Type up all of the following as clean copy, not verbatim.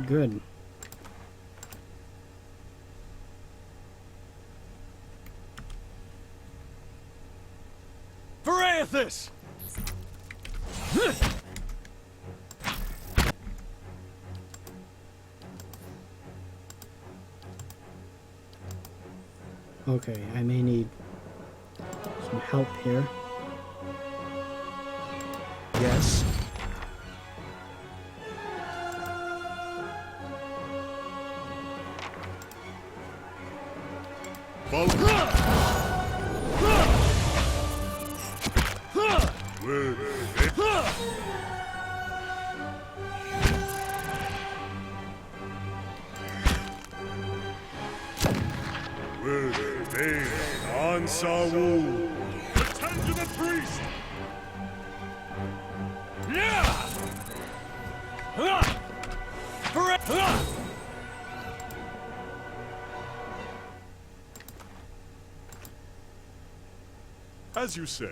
Good. Varathis! Okay, I may need some help here. Yes. Attend to the priest! As you say.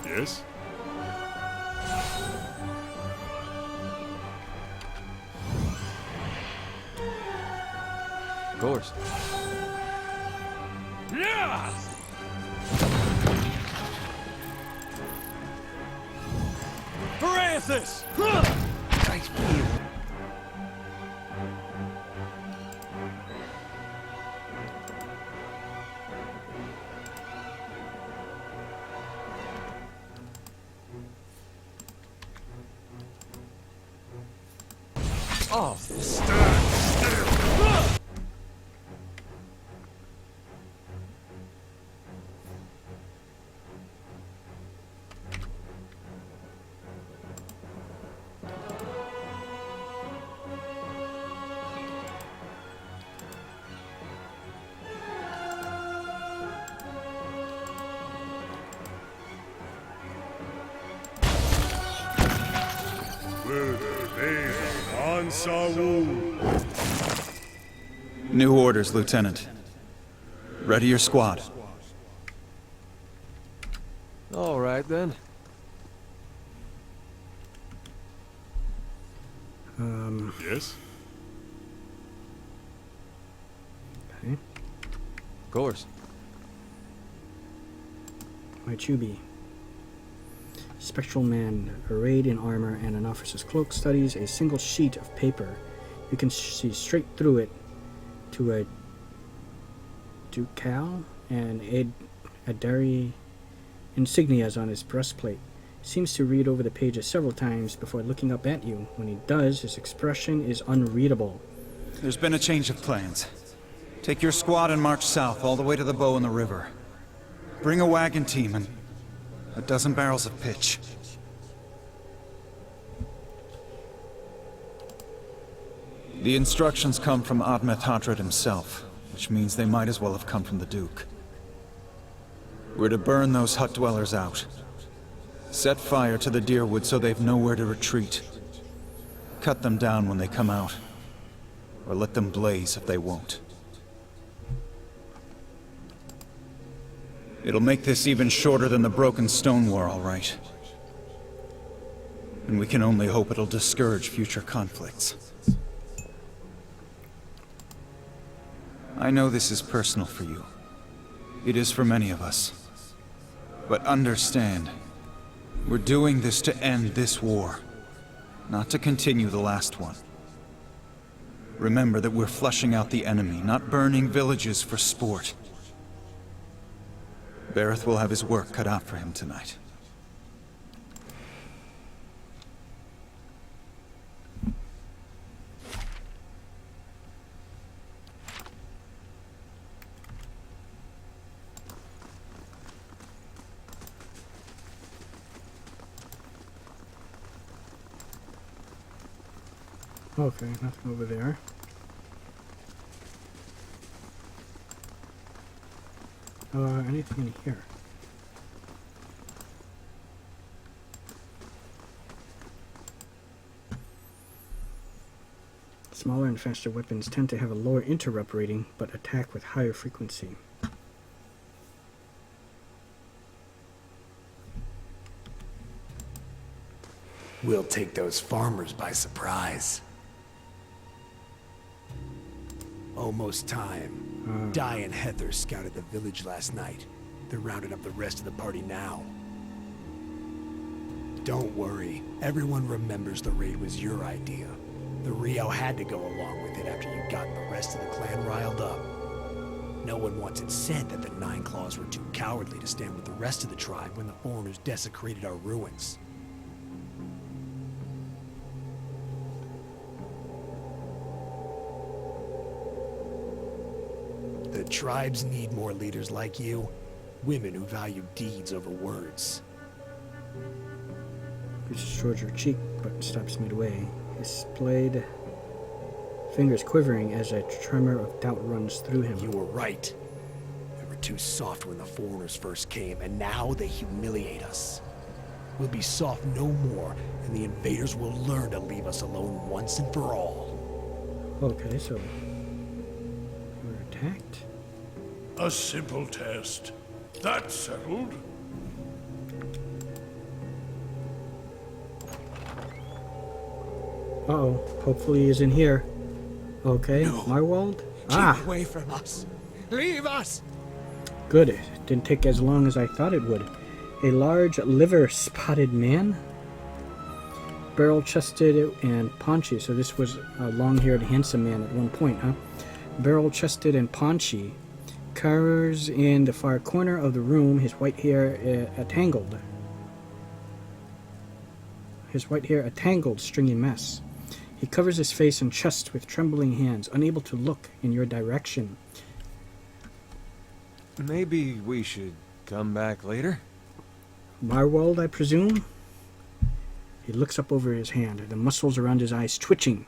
Yes? Of course. Yeah! Varathis! Nice view. Oh, stand still! New orders, Lieutenant. Ready your squad. All right, then. Yes? Okay. Of course. Might you be? Spectral man, arrayed in armor and an officer's cloak, studies a single sheet of paper. You can see straight through it to a ducal and Adari insignias on his breastplate. Seems to read over the pages several times before looking up at you. When he does, his expression is unreadable. There's been a change of plans. Take your squad and march south all the way to the bow in the river. Bring a wagon team and a dozen barrels of pitch. The instructions come from Admeth Hadred himself, which means they might as well have come from the Duke. We're to burn those hut dwellers out. Set fire to the Dyrwood so they've nowhere to retreat. cut them down when they come out, or let them blaze if they won't. It'll make this even shorter than the Broken Stone War, all right. And we can only hope it'll discourage future conflicts. I know this is personal for you. It is for many of us. But understand, we're doing this to end this war, not to continue the last one. Remember that we're flushing out the enemy, not burning villages for sport. Bareth will have his work cut out for him tonight. Okay, nothing over there. Anything in here? Smaller and faster weapons tend to have a lower interrupt rating, but attack with higher frequency. We'll take those farmers by surprise. Almost time. Di and Heather scouted the village last night. They're rounding up the rest of the party now. Don't worry. Everyone remembers the raid was your idea. The Rio had to go along with it after you'd gotten the rest of the clan riled up. No one once had said that the Nine Claws were too cowardly to stand with the rest of the tribe when the foreigners desecrated our ruins. The tribes need more leaders like you. Women who value deeds over words. Reaches towards your cheek, but stops midway. His blade fingers quivering as a tremor of doubt runs through him. You were right. We were too soft when the foreigners first came, and now they humiliate us. We'll be soft no more, and the invaders will learn to leave us alone once and for all. Okay, so we're attacked. A simple test. That's settled. Uh-oh, hopefully he's in here. Okay, No. Maerwald? Keep away from us. Leave us! Good. It didn't take as long as I thought it would. A large, liver-spotted man. Barrel-chested and paunchy. So this was a long-haired, handsome man at one point, huh? Barrel-chested and paunchy. Cowers in the far corner of the room, his white hair a tangled. His white hair a tangled, stringy mess. He covers his face and chest with trembling hands, unable to look in your direction. Maybe we should come back later? Maerwald, I presume? He looks up over his hand, the muscles around his eyes twitching.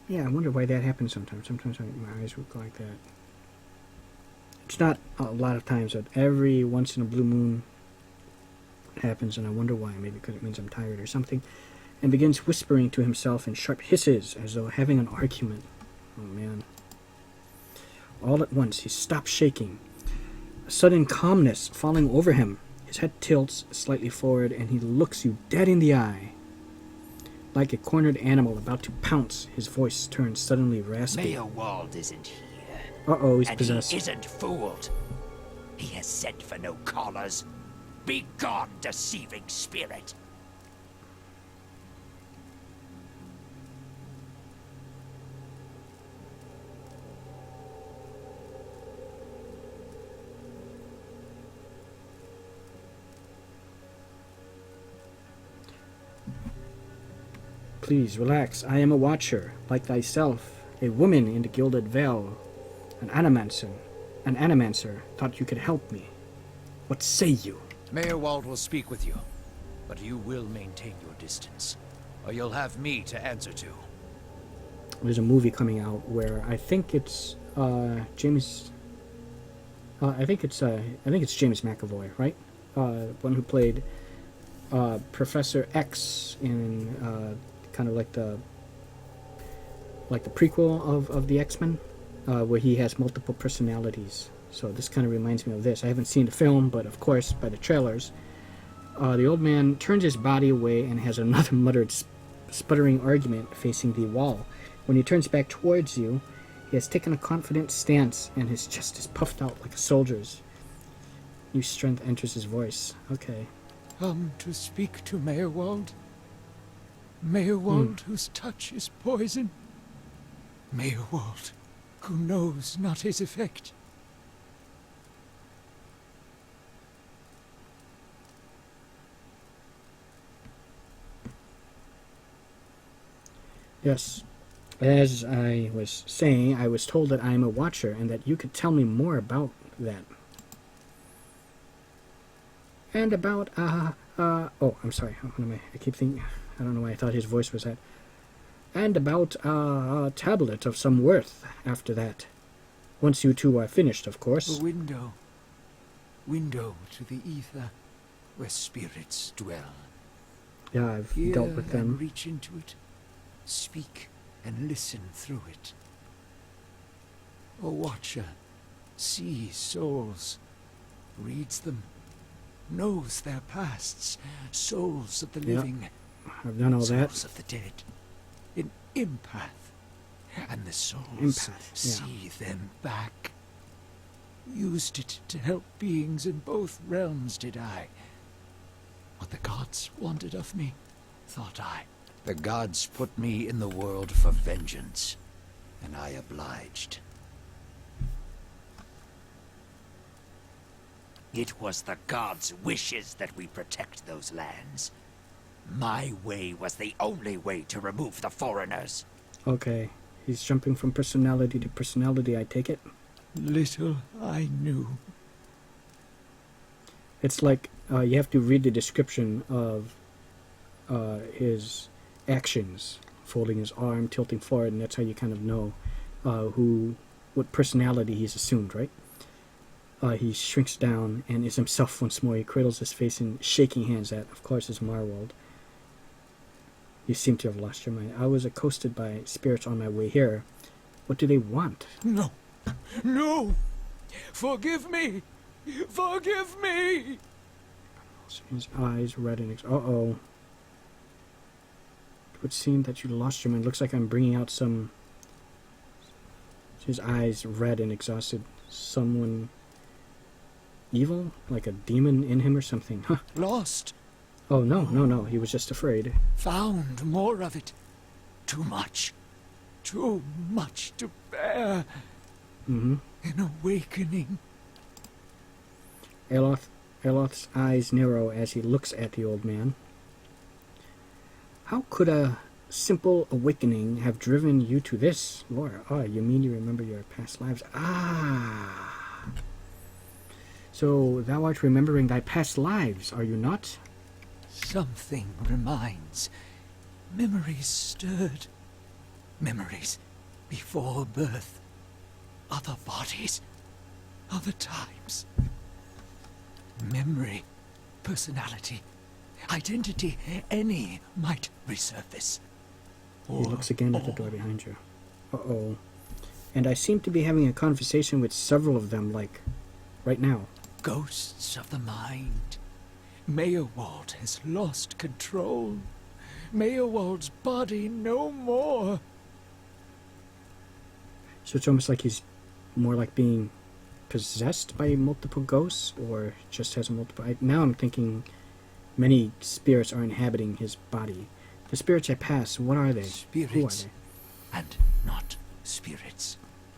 Yeah, I wonder why that happens sometimes. Sometimes my eyes would go like that. It's not a lot of times, but every once in a blue moon it happens, and I wonder why. Maybe because it means I'm tired or something. And begins whispering to himself in sharp hisses, as though having an argument. Oh, man. All at once, he stops shaking. A sudden calmness falling over him. His head tilts slightly forward, and he looks you dead in the eye. Like a cornered animal about to pounce, his voice turns suddenly raspy. Maerwald isn't here. Uh-oh, he's And possessed. he isn't fooled. He has sent for no callers. Be gone, deceiving spirit. Please, relax. I am a watcher, like thyself, a woman in the gilded veil, an animancer, thought you could help me. What say you? Maerwald will speak with you, but you will maintain your distance, or you'll have me to answer to. There's a movie coming out where I think it's James. I think it's James McAvoy, right? One who played Professor X in kind of like the prequel of the X-Men, where he has multiple personalities. So this kind of reminds me of this. I haven't seen the film, but of course, by the trailers, the old man turns his body away and has another muttered, sputtering argument facing the wall. When he turns back towards you, he has taken a confident stance, and his chest is puffed out like a soldier's. New strength enters his voice. Okay. Come to speak to Maerwald. Maerwald, whose touch is poison. Maerwald, who knows not his effect. Yes. As I was saying, I was told that I am a watcher and that you could tell me more about that. And about, oh, I'm sorry. What am I keep thinking, I don't know why I thought his voice was that. And about a tablet of some worth after that. Once you two are finished, of course. A window. Window to the ether, where spirits dwell. Yeah, I've Hear dealt with them. and reach into it. Speak and listen through it. A watcher sees souls, reads them, knows their pasts, souls of the living, I've done all that. souls of the dead, an empath, and the souls Empath, see them back. Used it to help beings in both realms, did I. What the gods wanted of me, thought I. The gods put me in the world for vengeance, and I obliged. It was the gods' wishes that we protect those lands. My way was the only way to remove the foreigners. Okay. He's jumping from personality to personality, I take it. Little I knew. It's like you have to read the description of his actions, folding his arm, tilting forward, and that's how you kind of know what personality he's assumed, right? He shrinks down and is himself once more. He cradles his face in shaking hands at, of course, is Maerwald. You seem to have lost your mind. I was accosted by spirits on my way here. What do they want? No. No! Forgive me! Forgive me! His eyes red and uh-oh. It would seem that you lost your mind. Looks like I'm bringing out some... His eyes red and exhausted. Someone evil? Like a demon in him or something? Huh. Lost. Oh, no. He was just afraid. Found more of it. Too much. Too much to bear. Mm-hmm. An awakening. Eloth's eyes narrow as he looks at the old man. How could a simple awakening have driven you to this, Laura? Ah, you mean you remember your past lives? Ah. So thou art remembering thy past lives, are you not? Something reminds. Memories stirred. Memories before birth. Other bodies. Other times. Memory. Personality. Identity. Any might resurface. He looks again at the door behind you. Uh-oh. And I seem to be having a conversation with several of them, like, right now. Ghosts of the mind. Maerwald has lost control. Maerwald's body no more. So it's almost like he's more like being possessed by multiple ghosts, or just has multiple... now I'm thinking many spirits are inhabiting his body. The spirits I pass, what are they? Spirits. Who are they? And not spirits.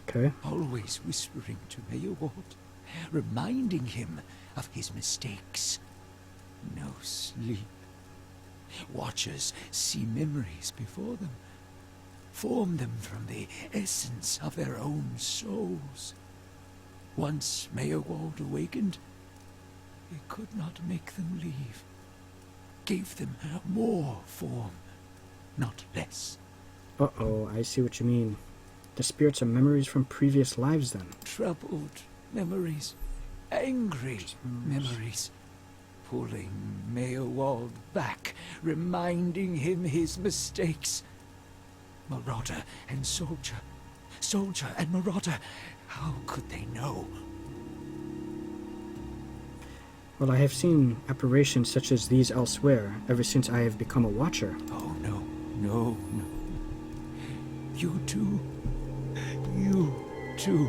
Okay. Always whispering to Maerwald, reminding him of his mistakes. No sleep. Watchers see memories before them, form them from the essence of their own souls. Once Maerwald awakened, he could not make them leave. Gave them more form, not less. Uh-oh, I see what you mean. The spirits are memories from previous lives, then. Troubled memories, angry memories, pulling Maerwald back, reminding him his mistakes. Marauder and soldier. Soldier and marauder. How could they know? Well, I have seen apparitions such as these elsewhere ever since I have become a watcher. Oh, no, no, no. You too. You too.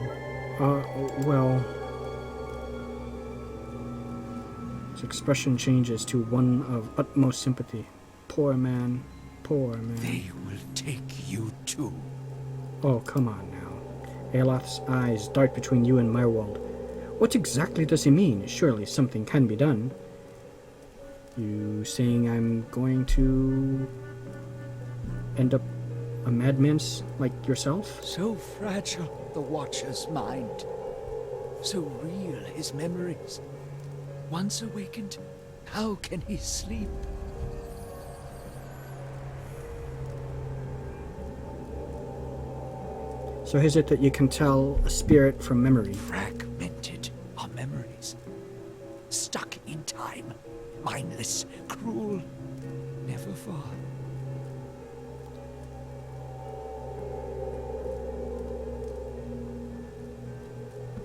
Well... His expression changes to one of utmost sympathy. Poor man, poor man. They will take you too. Oh, come on now. Aeloth's eyes dart between you and Maerwald. What exactly does he mean? Surely something can be done. You saying I'm going to end up a madman like yourself? So fragile, the Watcher's mind. So real, his memories. Once awakened, how can he sleep? So is it that you can tell a spirit from memory? Fragmented are memories. Stuck in time. Mindless, cruel, never far.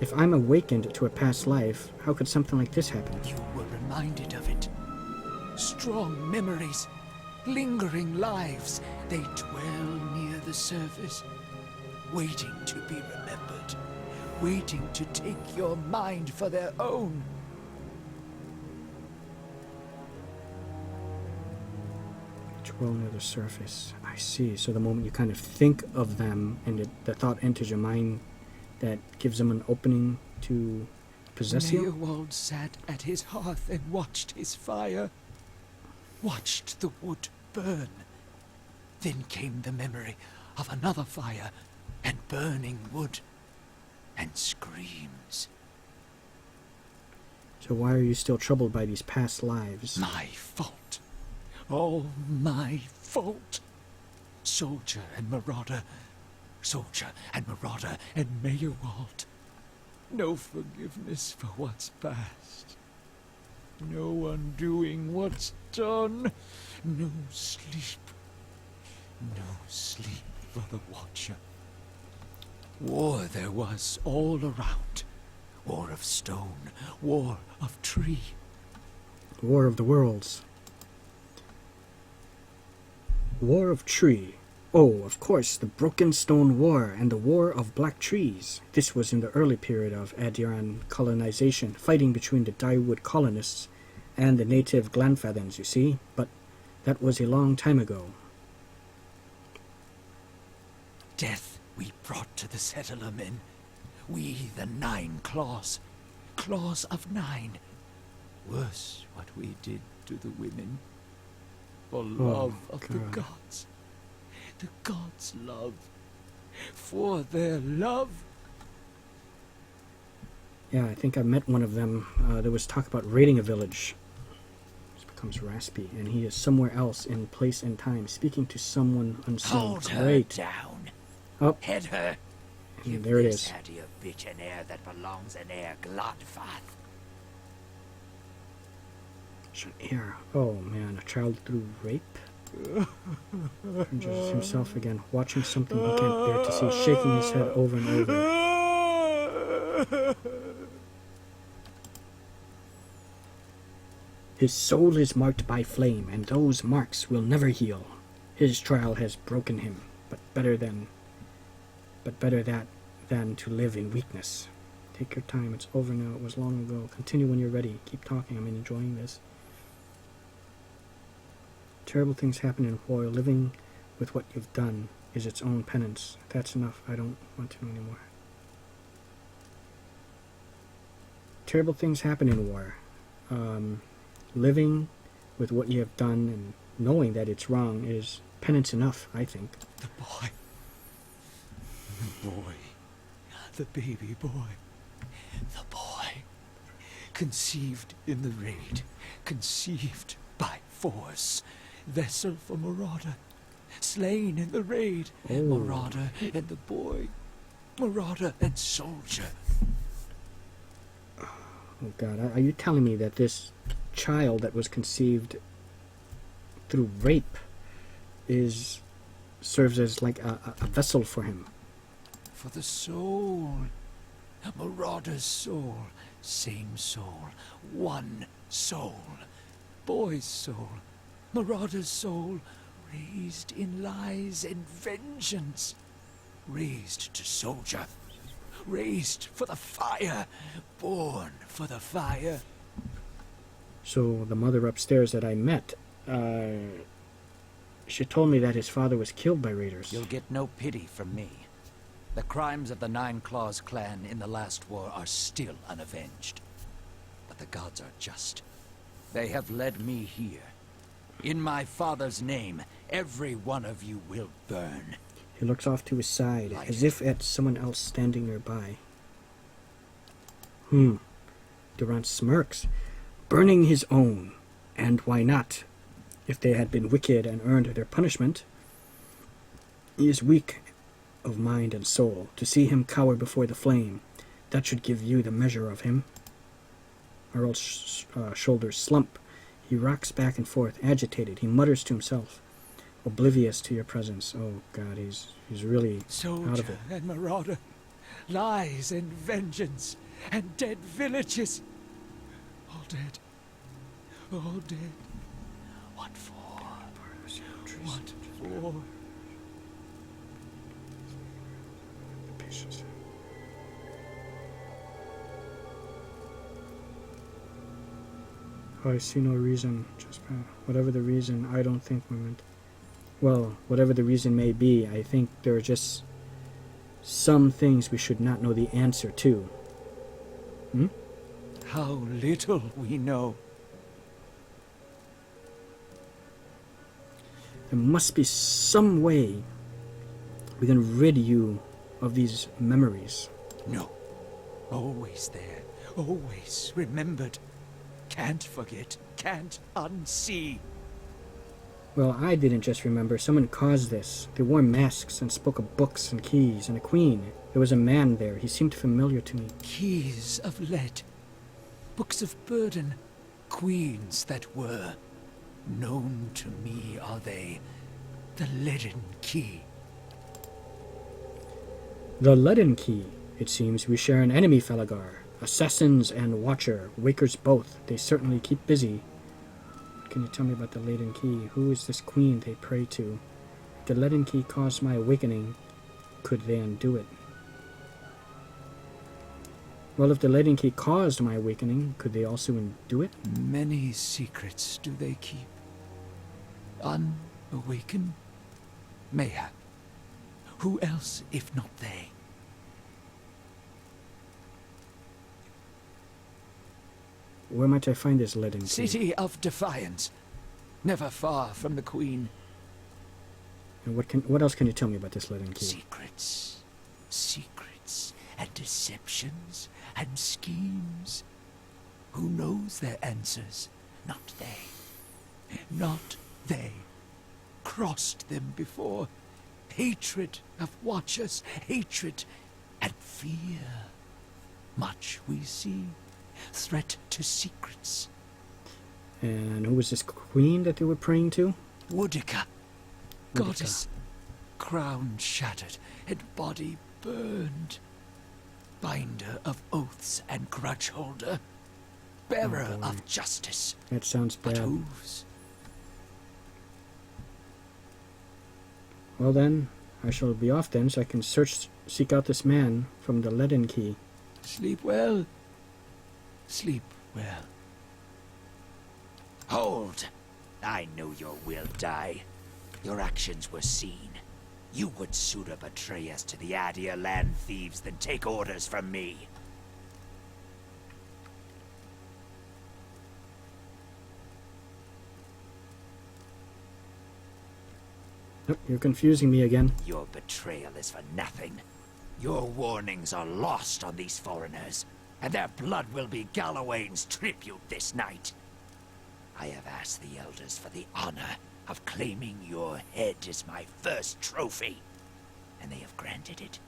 If I'm awakened to a past life, how could something like this happen? You were reminded of it. Strong memories, lingering lives. They dwell near the surface, waiting to be remembered, waiting to take your mind for their own. Dwell near the surface. I see. So the moment you kind of think of them and the thought enters your mind, that gives them an opening to possess you? Maerwald sat at his hearth and watched his fire, watched the wood burn. Then came the memory of another fire and burning wood and screams. So why are you still troubled by these past lives? My fault. All my fault. Soldier and marauder. Soldier and marauder and Maerwald. No forgiveness for what's past. No undoing what's done. No sleep. No sleep for the Watcher. War there was all around. War of stone. War of tree. War of the Worlds. War of Tree. Oh, of course, the Broken Stone War and the War of Black Trees. This was in the early period of Adiran colonization, fighting between the Dyrwood colonists and the native Glanfathans, you see, but that was a long time ago. Death we brought to the settler men. We, the 9 claws. Claws of 9. Worse what we did to the women. For love of the God. gods. The gods' love. For their love. Yeah, I think I met one of them. There was talk about raiding a village. This becomes raspy, and he is somewhere else in place and time, speaking to someone unseen. Hold her Great. down. Oh, Head her. and there it this is. Hattie a bitch an heir that belongs in Air Glodfath. Here. Oh man, a child through rape? Turns himself again, watching something he can't bear to see, shaking his head over and over. His soul is marked by flame, and those marks will never heal. His trial has broken him, but better that than to live in weakness. Take your time, it's over now, it was long ago. Continue when you're ready. Keep talking, I'm enjoying this. Terrible things happen in war. Living with what you've done is its own penance. That's enough. I don't want to know anymore. Terrible things happen in war. Living with what you have done and knowing that it's wrong is penance enough, I think. The boy. The boy. The baby boy. The boy. Conceived in the raid. Conceived by force. Vessel for marauder. Slain in the raid. Oh. Marauder and the boy. Marauder and soldier. Oh God, are you telling me that this child that was conceived through rape serves as like a vessel for him. For the soul. Marauder's soul. Same soul. One soul. Boy's soul. Marauder's soul. Raised in lies and vengeance. Raised to soldier. Raised for the fire. Born for the fire. So the mother upstairs that I met, she told me that his father was killed by raiders. You'll get no pity from me. The crimes of the Nine Claws clan in the last war are still unavenged. But the gods are just. They have led me here. In my father's name, every one of you will burn. He looks off to his side, as if at someone else standing nearby. Durant smirks. Burning his own. And why not? If they had been wicked and earned their punishment. He is weak of mind and soul. To see him cower before the flame, that should give you the measure of him. Maerwald's shoulders slump. He rocks back and forth, agitated. He mutters to himself, oblivious to your presence. Oh God, he's really out of it. Soldier and marauder. Lies and vengeance. And dead villages. All dead. All dead. What for? What for? Oh, I see no reason. Just whatever the reason, I don't think we meant. Well, whatever the reason may be, I think there are just some things we should not know the answer to. How little we know. There must be some way we can rid you of these memories. No. Always there. Always remembered. Can't forget. Can't unsee. Well, I didn't just remember. Someone caused this. They wore masks and spoke of books and keys and a queen. There was a man there. He seemed familiar to me. Keys of lead. Books of burden. Queens that were. Known to me are they. The leaden key. The leaden key. It seems we share an enemy, Falagar. Assassins and Watcher. Wakers both. They certainly keep busy. What can you tell me about the leaden key? Who is this queen they pray to? If the leaden key caused my awakening, could they undo it? Well, if the leaden key caused my awakening, could they also undo it? Many secrets do they keep. Unawakened? Mayhap. Who else if not they? Where might I find this leaden key? City of Defiance. Never far from the Queen. And what else can you tell me about this leaden key? Secrets. Secrets and deceptions and schemes. Who knows their answers? Not they. Not they. Crossed them before. Hatred of Watchers. Hatred and fear. Much we see. Threat to secrets. And who was this queen that they were praying to? Woodica. Goddess. Crown shattered and body burned. Binder of oaths and grudge holder. Bearer of justice. That sounds But bad. whose? Well then, I shall be off then so I can seek out this man from the leaden key. Sleep well. Sleep well. Hold! I know your will die. Your actions were seen. You would sooner betray us to the Adia land thieves than take orders from me. Nope, you're confusing me again. Your betrayal is for nothing. Your warnings are lost on these foreigners, and their blood will be Gallowayne's tribute this night. I have asked the elders for the honor of claiming your head as my first trophy, and they have granted it.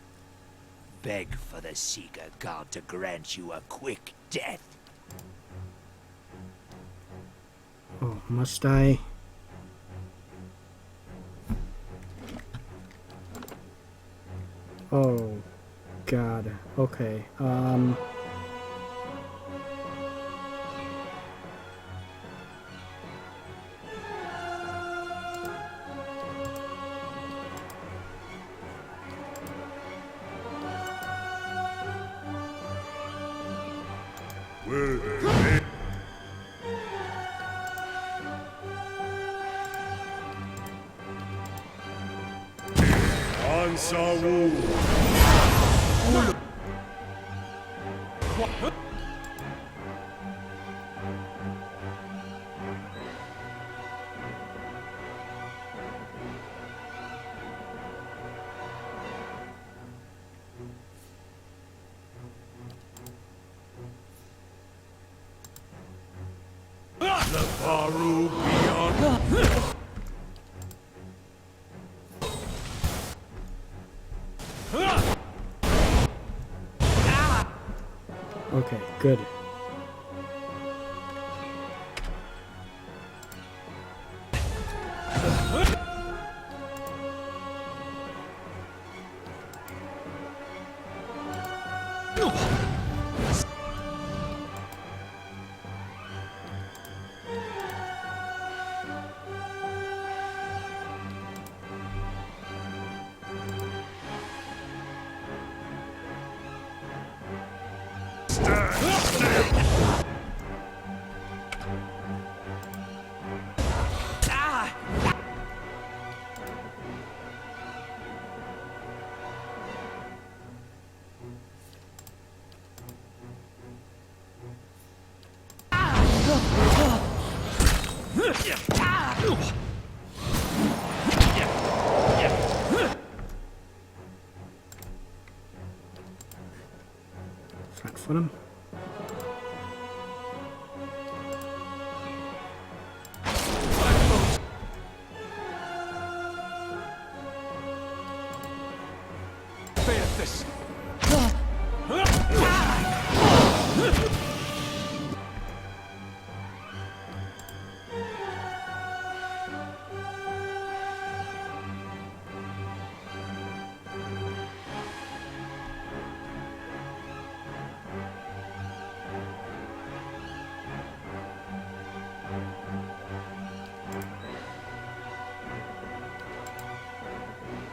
Beg for the Seeker God to grant you a quick death. Must I? Oh, God. Okay. Baru beyond. Okay, good. Flat foot him.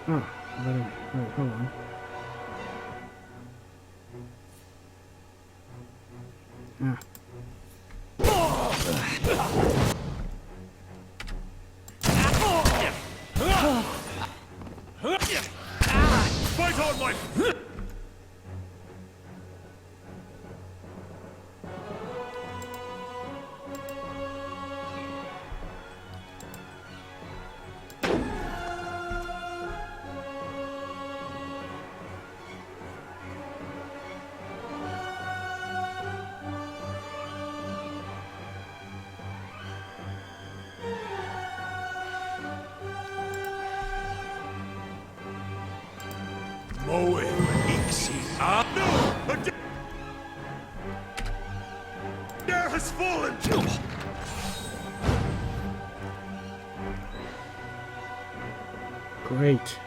Oh, wait, hold on. Ah. Fight on, my... Moe, Ixi. Ah, no! A dare has fallen! Great.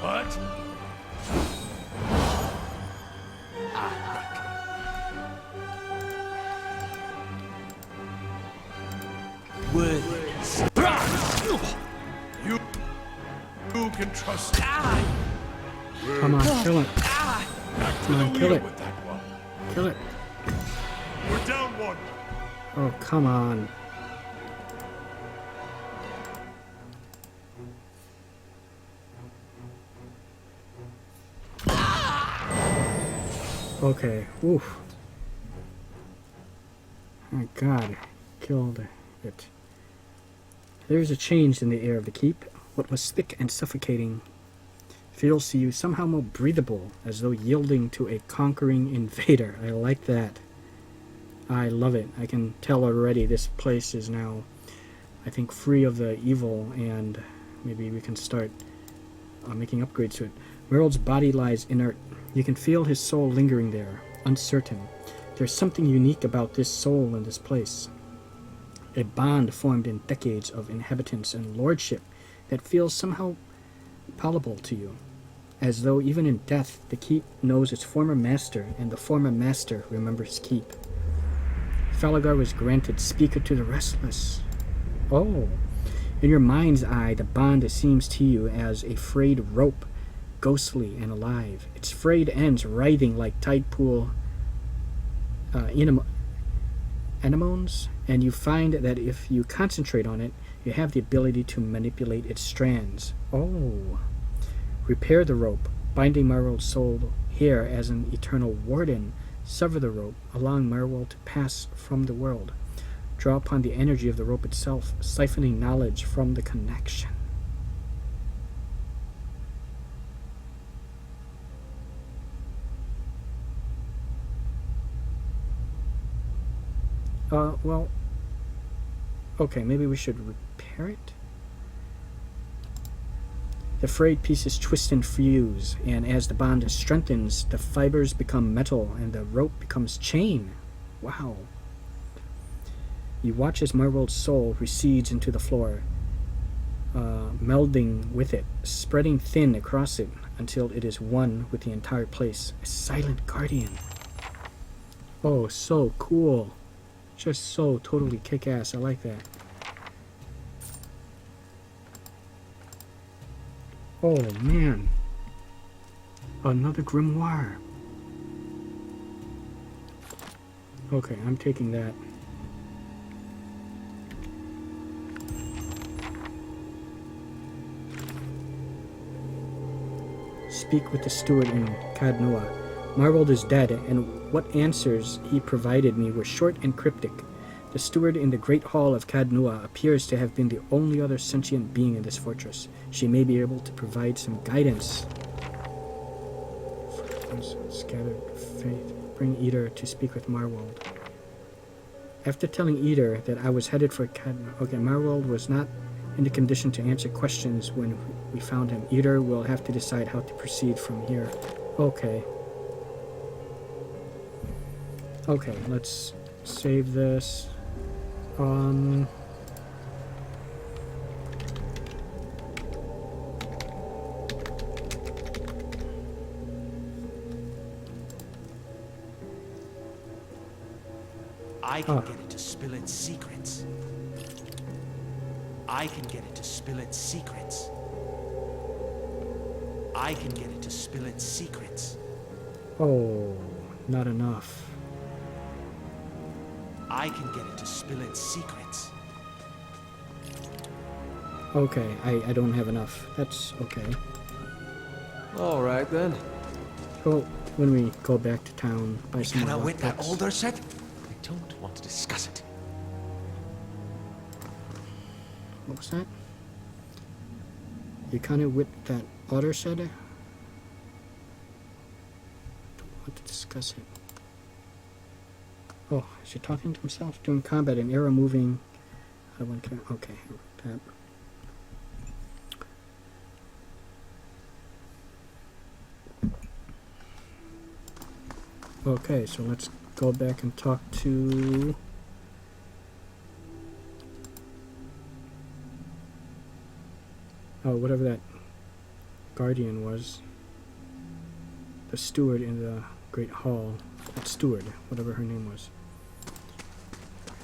What? Worthiness. You can trust. Come on, kill it. Come on, kill it. With that one. Kill it. We're down one. Oh, come on. Okay. Oof. My God. Killed it. There is a change in the air of the keep. What was thick and suffocating feels to you somehow more breathable, as though yielding to a conquering invader. I like that. I love it. I can tell already this place is now, I think, free of the evil, and maybe we can start making upgrades to it. Maerwald's body lies inert. You can feel his soul lingering there, uncertain. There's something unique about this soul in this place. A bond formed in decades of inhabitants and lordship that feels somehow palatable to you, as though even in death the keep knows its former master, and the former master remembers keep. Falagar was granted Speaker to the Restless. Oh, in your mind's eye, the bond seems to you as a frayed rope, ghostly and alive. Its frayed ends writhing like tide pool anemones, and you find that if you concentrate on it, you have the ability to manipulate its strands. Oh. Repair the rope, binding Maerwald's soul here as an eternal warden. Sever the rope, allowing Maerwald to pass from the world. Draw upon the energy of the rope itself, siphoning knowledge from the connection. Well, okay, maybe we should repair it? The frayed pieces twist and fuse, and as the bond strengthens, the fibers become metal and the rope becomes chain. Wow. You watch as Maerwald's soul recedes into the floor, melding with it, spreading thin across it until it is one with the entire place. A silent guardian. Oh, so cool. Just so totally kick-ass. I like that. Oh, man. Another grimoire. Okay, I'm taking that. Speak with the steward in Cadnoa. Maerwald is dead, and what answers he provided me were short and cryptic. The steward in the great hall of Cadnoa appears to have been the only other sentient being in this fortress. She may be able to provide some guidance. Scattered faith. Bring Eater to speak with Maerwald. After telling Eater that I was headed for Cadnoa... Okay, Maerwald was not in the condition to answer questions when we found him. Eater will have to decide how to proceed from here. Okay. Okay, let's save this. I can get it to spill its secrets. I can get it to spill its secrets. I can get it to spill its secrets. Oh, not enough. I can get it to spill its secrets. Okay, I don't have enough. That's okay. All right then. Well, when we go back to town, buy some Can I more wit that lockpicks. older set? I don't want to discuss it. What was that? You kind of with that otter said? Don't want to discuss it. Oh, is he talking to himself? During combat, an Eora moving. Okay, that. Okay, so let's go back and talk to. Oh, whatever that guardian was. The steward in the Great Hall. That steward, whatever her name was.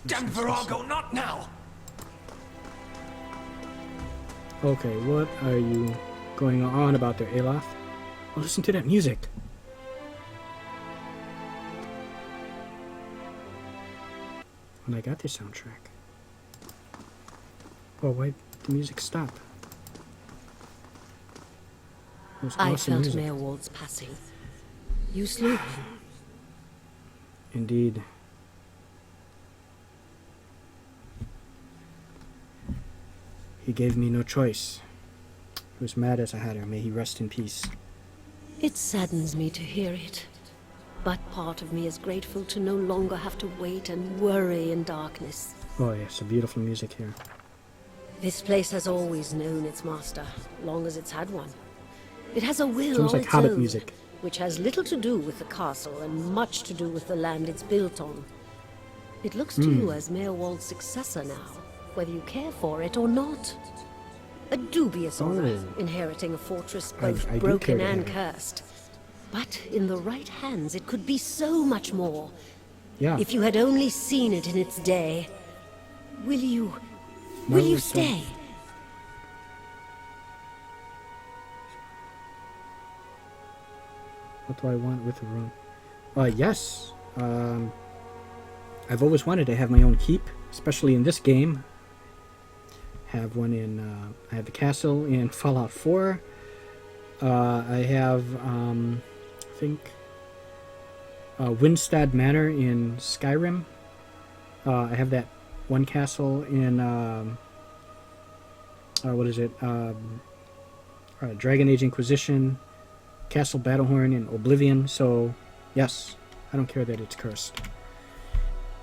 Damn Virago, not now! Okay, what are you going on about there, Aloth? Oh, listen to that music. And I got this soundtrack. Oh, why did the music stop? It was I awesome felt music. Maerwald's passing. You slew him. Indeed. He gave me no choice. He was mad as I had her. May he rest in peace. It saddens me to hear it, but part of me is grateful to no longer have to wait and worry in darkness. Oh yes, a beautiful music here. This place has always known its master, long as it's had one. It has a will Sounds all like its Hobbit own, music. which has little to do with the castle and much to do with the land it's built on. It looks to you as Maerwald's successor now, whether you care for it or not. A dubious honor, inheriting a fortress both I do broken care to and have it. cursed. But in the right hands, it could be so much more. Yeah. If you had only seen it in its day. Will you Marvelous stay? What do I want with the room? Yes. I've always wanted to have my own keep, especially in this game. Have one in, I have the castle in Fallout 4. I have, I think, Windstad Manor in Skyrim. I have that one castle in, what is it? Dragon Age Inquisition. Castle Battlehorn in Oblivion, so yes, I don't care that it's cursed.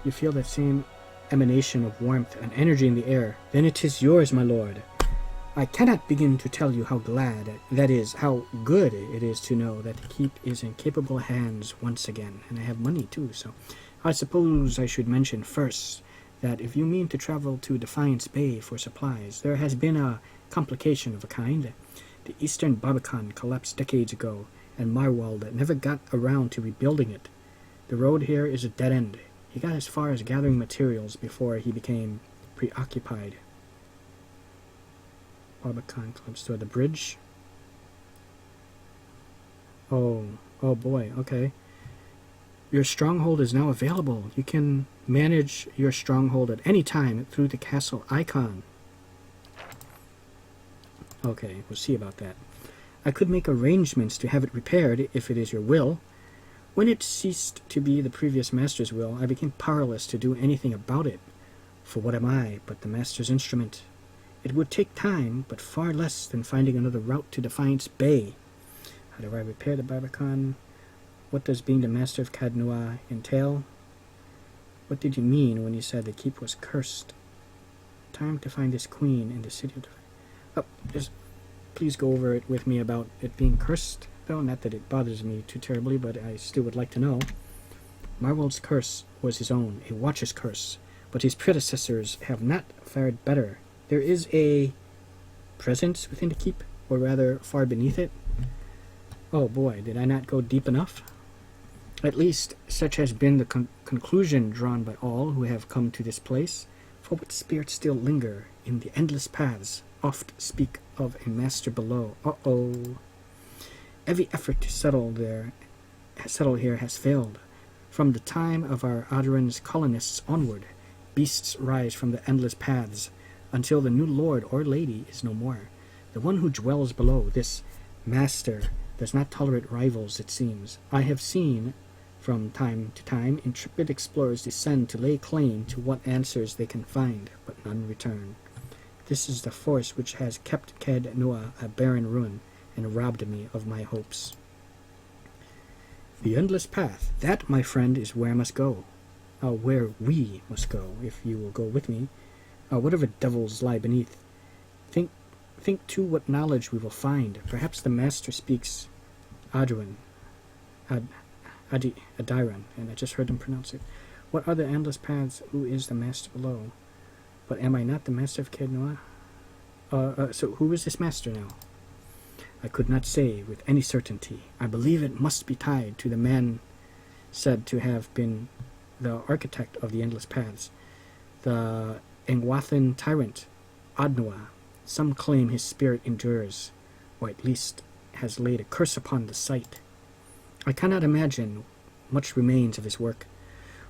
You feel that same emanation of warmth and energy in the air, then it is yours, my lord. I cannot begin to tell you how glad, that is, how good it is to know that the keep is in capable hands once again, and I have money too, so I suppose I should mention first that if you mean to travel to Defiance Bay for supplies, there has been a complication of a kind. The Eastern Barbican collapsed decades ago, and Maerwald never got around to rebuilding it. The road here is a dead end. He got as far as gathering materials before he became preoccupied. Barbican collapsed to the bridge. Oh boy, okay. Your stronghold is now available. You can manage your stronghold at any time through the castle icon. Okay, we'll see about that. I could make arrangements to have it repaired if it is your will. When it ceased to be the previous master's will, I became powerless to do anything about it. For what am I but the master's instrument? It would take time, but far less than finding another route to Defiance Bay. How do I repair the Barbican? What does being the master of Cadnoa entail? What did you mean when you said the keep was cursed? Time to find this queen in the city of Defiance. Just please go over it with me about it being cursed, though. Not that it bothers me too terribly, but I still would like to know. Maerwald's curse was his own, a watcher's curse, but his predecessors have not fared better. There is a presence within the keep, or rather far beneath it. Oh boy, did I not go deep enough? At least such has been the conclusion drawn by all who have come to this place. For what spirits still linger in the endless paths oft speak of a master below. Every effort to settle here has failed. From the time of our Adoran's colonists onward, beasts rise from the endless paths, until the new lord or lady is no more. The one who dwells below, this master, does not tolerate rivals, it seems. I have seen, from time to time, intrepid explorers descend to lay claim to what answers they can find, but none return. This is the force which has kept Cadnoa a barren ruin, and robbed me of my hopes. The endless path, that, my friend, is where I must go. Where we must go, if you will go with me. Whatever devils lie beneath. Think too what knowledge we will find. Perhaps the master speaks Aduan, Adiran, and I just heard him pronounce it. What are the endless paths? Who is the master below? But am I not the master of Cadnoa? So who is this master now? I could not say with any certainty. I believe it must be tied to the man said to have been the architect of the endless paths, the Engwathan tyrant, Adnoa. Some claim his spirit endures, or at least has laid a curse upon the site. I cannot imagine much remains of his work,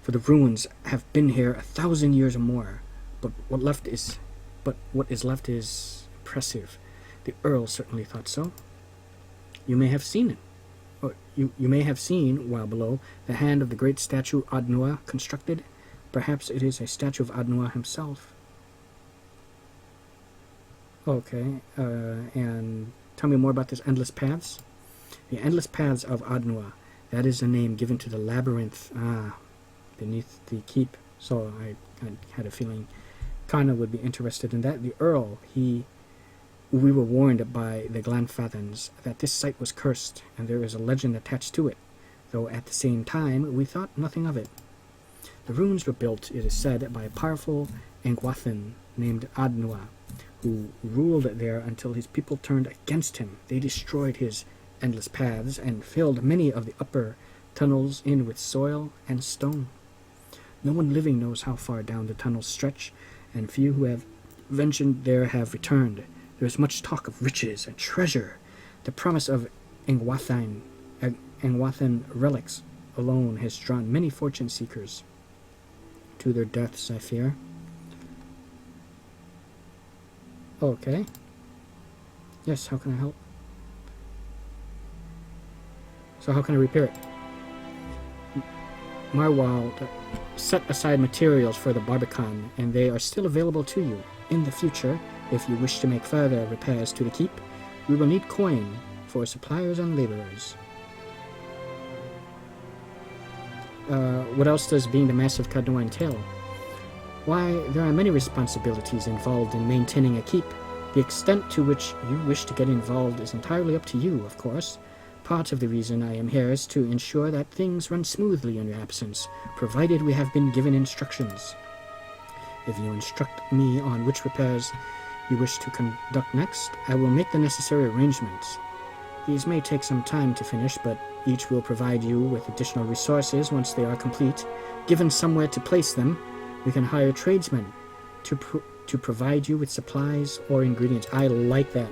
for the ruins have been here 1,000 years or more. But what is left is impressive. The Earl certainly thought so. You may have seen it. Or you may have seen, while below, the hand of the great statue Adnua constructed. Perhaps it is a statue of Adnua himself. Okay, and tell me more about this Endless Paths. The Endless Paths of Adnua. That is the name given to the labyrinth beneath the keep. So I had a feeling Kana would be interested in that. The Earl, we were warned by the Glanfathans that this site was cursed, and there is a legend attached to it, though at the same time we thought nothing of it. The runes were built, it is said, by a powerful Engwathan named Adnua, who ruled there until his people turned against him. They destroyed his endless paths and filled many of the upper tunnels in with soil and stone. No one living knows how far down the tunnels stretch, and few who have ventured there have returned. There is much talk of riches and treasure. The promise of Engwathan relics alone has drawn many fortune seekers to their deaths, I fear. Okay. Yes, how can I help? So how can I repair it? Maerwald set aside materials for the Barbican, and they are still available to you. In the future, if you wish to make further repairs to the keep, we will need coin for suppliers and laborers. What else does being the Master of Kadnoa entail? Why, there are many responsibilities involved in maintaining a keep. The extent to which you wish to get involved is entirely up to you, of course. Part of the reason I am here is to ensure that things run smoothly in your absence, provided we have been given instructions. If you instruct me on which repairs you wish to conduct next, I will make the necessary arrangements. These may take some time to finish, but each will provide you with additional resources once they are complete. Given somewhere to place them, we can hire tradesmen to provide you with supplies or ingredients. I like that.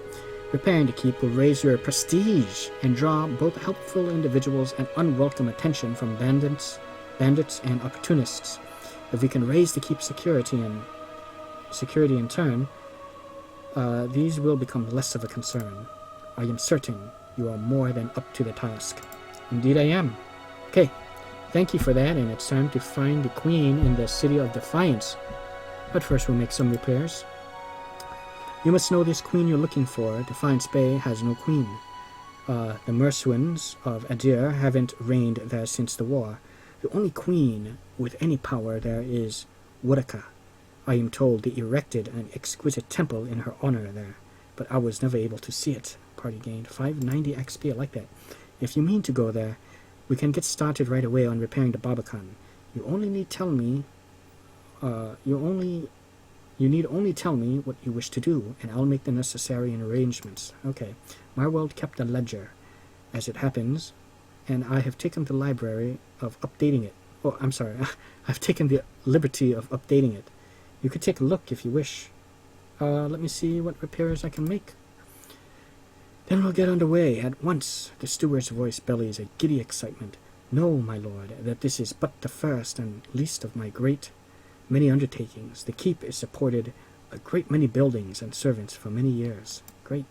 Repairing the keep will raise your prestige and draw both helpful individuals and unwelcome attention from bandits and opportunists. If we can raise the keep's security in turn, these will become less of a concern. I am certain you are more than up to the task. Indeed I am. Okay, thank you for that, and it's time to find the Queen in the City of Defiance. But first we'll make some repairs. You must know this queen you're looking for. Defiance Bay has no queen. The Mersuans of Adir haven't reigned there since the war. The only queen with any power there is Wodaka. I am told they erected an exquisite temple in her honor there, but I was never able to see it. Party gained 590 XP, I like that. If you mean to go there, we can get started right away on repairing the Barbican. You need only tell me what you wish to do, and I'll make the necessary arrangements. Okay. Maerwald kept a ledger, as it happens, and I have taken the liberty of updating it. Oh, I'm sorry. I've taken the liberty of updating it. You could take a look if you wish. Let me see what repairs I can make. Then we'll get underway at once. The steward's voice bellies a giddy excitement. Know, my lord, that this is but the first and least of my many undertakings. The keep is supported a great many buildings and servants for many years. Great.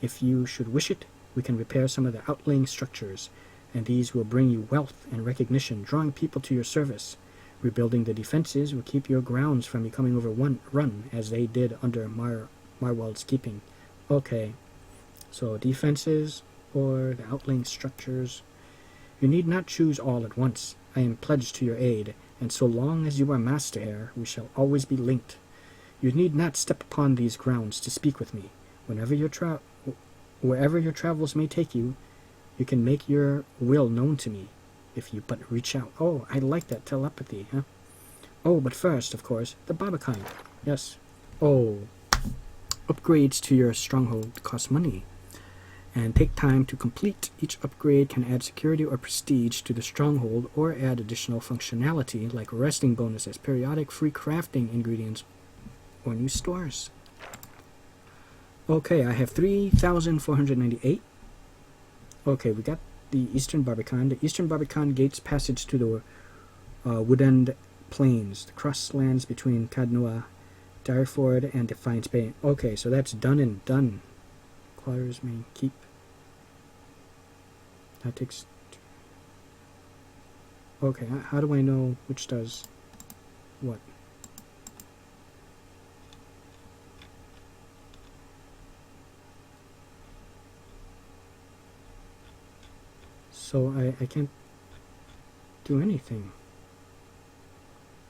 If you should wish it, we can repair some of the outlying structures, and these will bring you wealth and recognition, drawing people to your service. Rebuilding the defenses will keep your grounds from becoming overrun, as they did under Maerwald's keeping. Okay, so defenses or the outlying structures. You need not choose all at once. I am pledged to your aid, and so long as you are master here, we shall always be linked. You need not step upon these grounds to speak with me. Wherever your travels may take you, you can make your will known to me, if you but reach out. Oh, I like that telepathy, huh? Oh, but first, of course, the Barbican. Yes. Oh, upgrades to your stronghold cost money, and take time to complete. Each upgrade can add security or prestige to the stronghold, or add additional functionality like resting bonuses, periodic free crafting ingredients, or new stores. Okay, I have 3,498. Okay, we got the Eastern Barbican. The Eastern Barbican gates passage to the Woodend Plains, the crosslands between Kadnoa, Dyrwood, and Defiance Bay. Okay, so that's done and done. Acquires main keep. That takes Okay, how do I know which does what? So I can't do anything.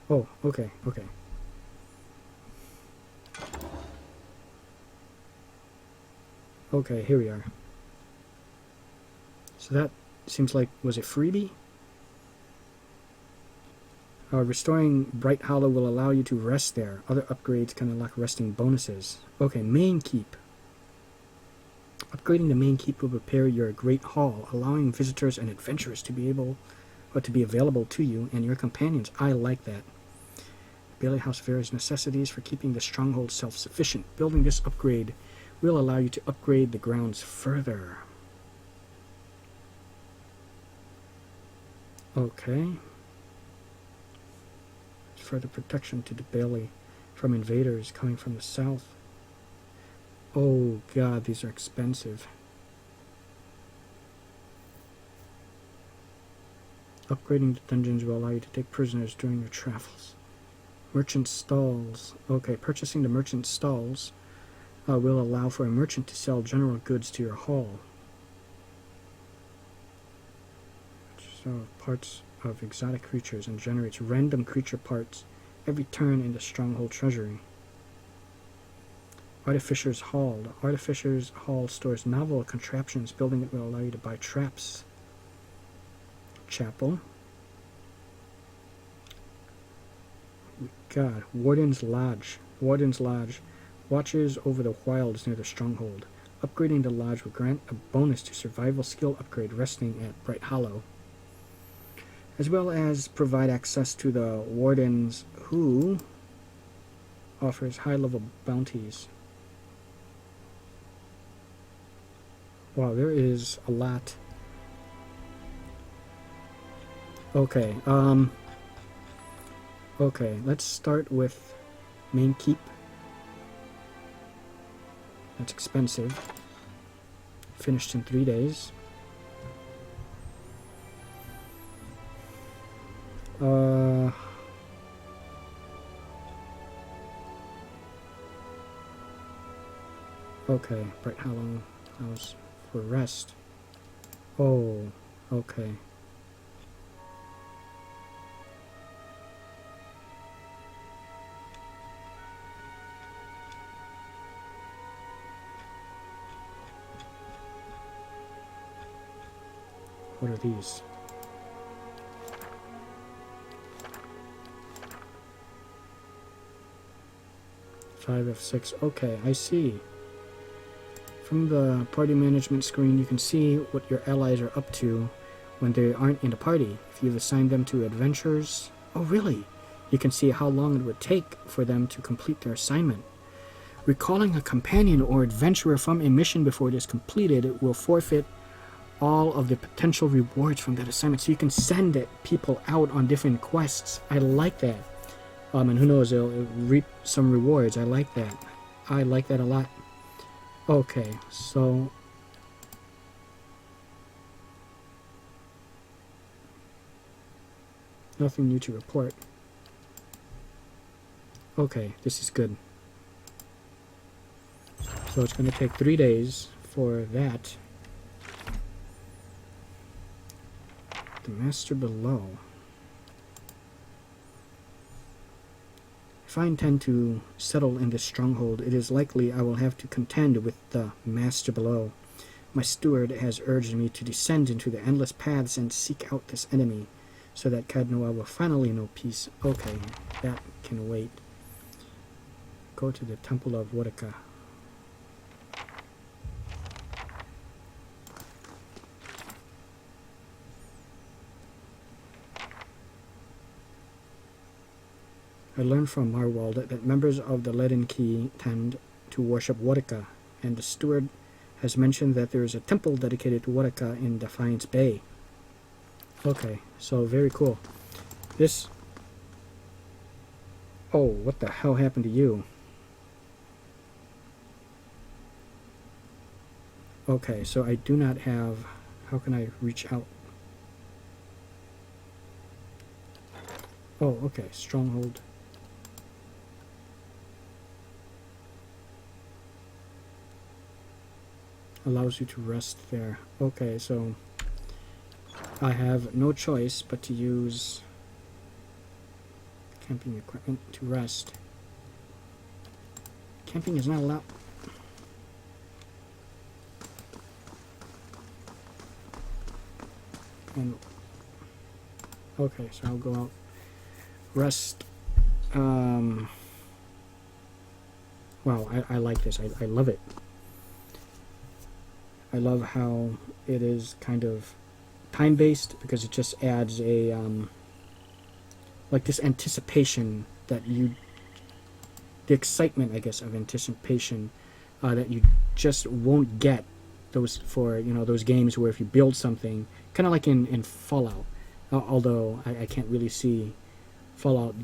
Oh, okay, okay. Okay, here we are. So that seems like, was it freebie? Restoring Bright Hollow will allow you to rest there. Other upgrades can unlock resting bonuses. Okay, main keep. Upgrading the main keep will prepare your great hall, allowing visitors and adventurers to be available to you and your companions. I like that. Bailey House various necessities for keeping the stronghold self-sufficient. Building this upgrade will allow you to upgrade the grounds further. Okay. Further protection to the Bailey from invaders coming from the south. Oh god, these are expensive. Upgrading the dungeons will allow you to take prisoners during your travels. Merchant stalls. Okay, purchasing the merchant stalls will allow for a merchant to sell general goods to your hall. So, parts of exotic creatures and generates random creature parts every turn in the stronghold treasury. Artificer's Hall. The Artificer's Hall stores novel contraptions. Building it will allow you to buy traps. Chapel. God. Warden's Lodge. Warden's Lodge watches over the wilds near the stronghold. Upgrading the lodge will grant a bonus to survival skill upgrade resting at Bright Hollow, as well as provide access to the wardens, who offers high-level bounties. Wow, there is a lot. Okay, okay, let's start with main keep. That's expensive. Finished in 3 days. Okay, Bright Hollow House for rest. Oh, okay. What are these? Five of 6. Okay, I see. From the party management screen, you can see what your allies are up to when they aren't in the party. If you've assigned them to adventures, oh really? You can see how long it would take for them to complete their assignment. Recalling a companion or adventurer from a mission before it is completed will forfeit all of the potential rewards from that assignment. So you can send people out on different quests. I like that. And who knows, it'll reap some rewards. I like that. I like that a lot. Okay, so nothing new to report. Okay, this is good. So it's going to take 3 days for that. The Master Below. If I intend to settle in this stronghold, it is likely I will have to contend with the Master Below. My steward has urged me to descend into the endless paths and seek out this enemy, so that Cadnoa will finally know peace. Okay, that can wait. Go to the Temple of Wodika. I learned from Maerwald that members of the Leaden Key tend to worship Wodika, and the steward has mentioned that there is a temple dedicated to Wodika in Defiance Bay. Okay, so very cool. This... Oh, what the hell happened to you? Okay, so I do not have... How can I reach out? Oh, okay. Stronghold. Allows you to rest there. Okay, so I have no choice but to use camping equipment to rest. Camping is not allowed. And okay, so I'll go out, rest. Wow, I like this. I love it. I love how it is kind of time-based, because it just adds a like this anticipation that you, the excitement, I guess, of anticipation that you just won't get those for, you know, those games where if you build something, kind of like in Fallout, although I can't really see Fallout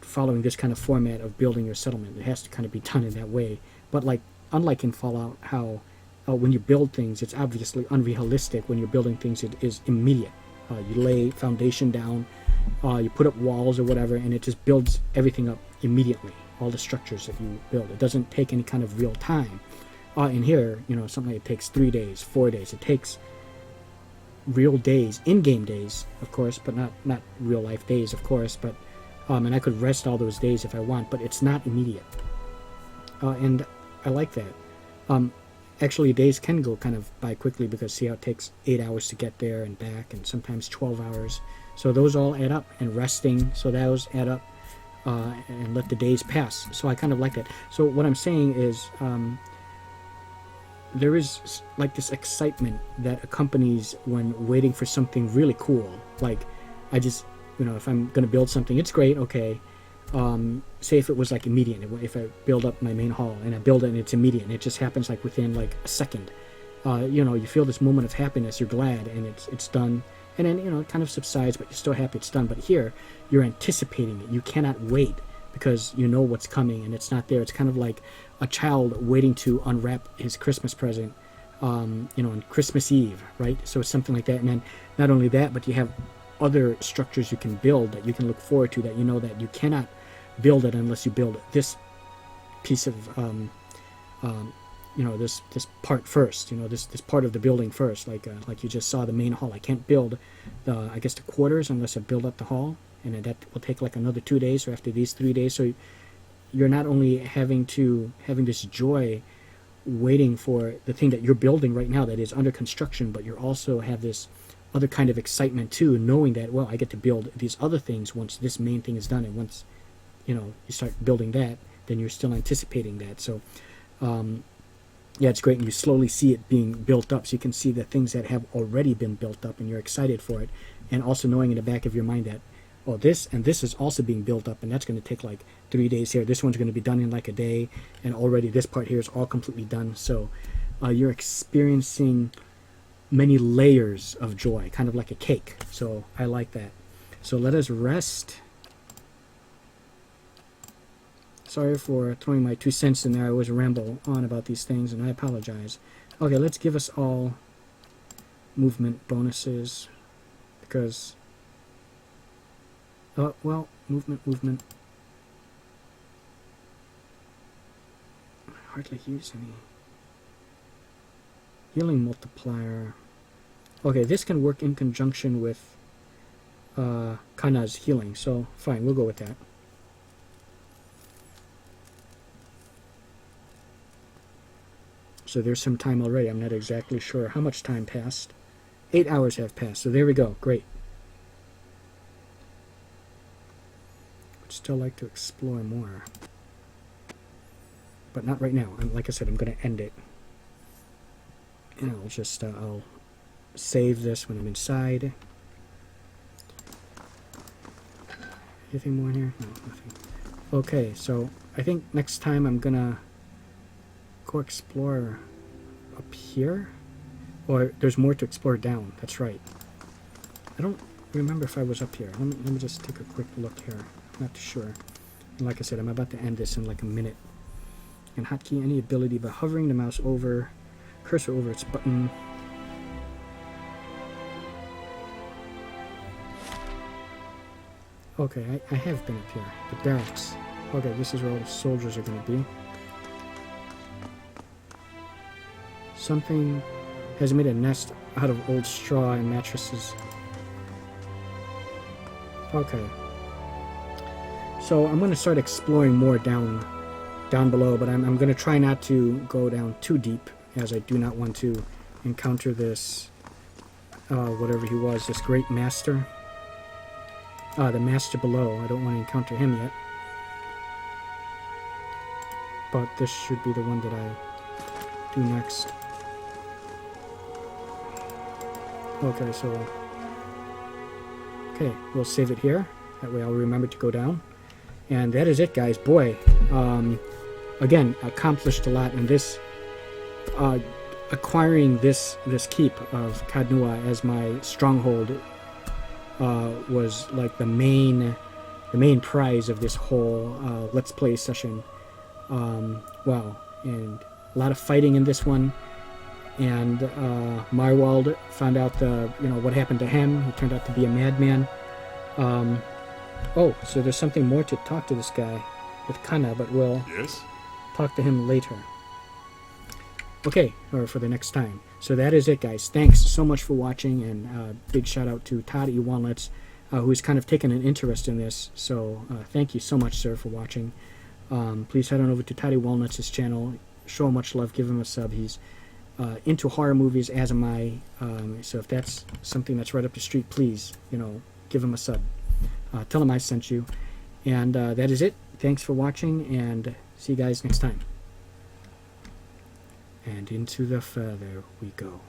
following this kind of format of building your settlement. It has to kind of be done in that way. But like, unlike in Fallout, how when you build things, it's obviously unrealistic. When you're building things, it is immediate. You lay foundation down, you put up walls or whatever, and it just builds everything up immediately. All the structures that you build. It doesn't take any kind of real time. In here, you know, something like it takes 3 days, 4 days. It takes real days, in-game days, of course, but not real life days, of course. But and I could rest all those days if I want, but it's not immediate. And I like that. Actually, days can go kind of by quickly, because see how it takes 8 hours to get there and back, and sometimes 12 hours. So those all add up, and resting, so those add up, and let the days pass. So I kind of like that. So what I'm saying is, there is like this excitement that accompanies when waiting for something really cool. Like, I just, you know, if I'm going to build something, it's great, okay. Say if it was like immediate, if I build up my main hall and I build it and it's immediate and it just happens like within like a second, you know, you feel this moment of happiness, you're glad, and it's done, and then, you know, it kind of subsides, but you're still happy it's done. But here, you're anticipating it. You cannot wait, because you know what's coming and it's not there. It's kind of like a child waiting to unwrap his Christmas present, you know, on Christmas Eve, right? So it's something like that. And then not only that, but you have other structures you can build that you can look forward to, that you know that you cannot build it unless you build this piece of you know, this part first, you know, this part of the building first, like you just saw the main hall. I can't build the, I guess, the quarters unless I build up the hall, and then that will take like another 2 days, or after these 3 days. So you're not only having this joy waiting for the thing that you're building right now that is under construction, but you also have this other kind of excitement too, knowing that, well, I get to build these other things once this main thing is done. And once, you know, you start building that, then you're still anticipating that. So yeah, it's great, and you slowly see it being built up, so you can see the things that have already been built up and you're excited for it, and also knowing in the back of your mind that, oh, this and this is also being built up, and that's going to take like 3 days here. This one's going to be done in like a day, and already this part here is all completely done. So you're experiencing many layers of joy, kind of like a cake. So I like that. So let us rest. Sorry for throwing my 2 cents in there. I always ramble on about these things, and I apologize. Okay, let's give us all movement bonuses, because well, movement. I hardly use any. Healing multiplier. Okay, this can work in conjunction with Kana's healing, so fine, we'll go with that. So there's some time already. I'm not exactly sure how much time passed. 8 hours have passed, so there we go. Great. Would still like to explore more, but not right now. Like I said, I'm going to end it. And I'll just I'll save this when I'm inside. Anything more in here? No, nothing. Okay, so I think next time I'm gonna go explore up here, or there's more to explore down. That's right. I don't remember if I was up here. Let me just take a quick look here. I'm not too sure. And like I said, I'm about to end this in like a minute. And hotkey, any ability by hovering the mouse over, cursor over its button. Okay, I have been up here. The barracks. Okay, this is where all the soldiers are going to be. Something has made a nest out of old straw and mattresses. Okay. So I'm going to start exploring more down below, but I'm going to try not to go down too deep, as I do not want to encounter this, whatever he was, this great master. The master below. I don't want to encounter him yet. But this should be the one that I do next. Okay, so... Okay, we'll save it here. That way I'll remember to go down. And that is it, guys. Boy, again, accomplished a lot in this... acquiring this keep of Kadnua as my stronghold was like the main prize of this whole Let's Play session. Wow, and a lot of fighting in this one. And Maerwald found out what happened to him. He turned out to be a madman. Oh, so there's something more to talk to this guy with Kana, but we'll talk to him later. Okay, or for the next time. So that is it, guys. Thanks so much for watching, and big shout out to Todd E. Walnuts, who's kind of taken an interest in this. So thank you so much, sir, for watching. Please head on over to Todd E. Walnuts' channel. Show him much love. Give him a sub. He's into horror movies, as am I. So if that's something that's right up the street, please, give him a sub. Tell him I sent you. And that is it. Thanks for watching, and see you guys next time. And into the further we go.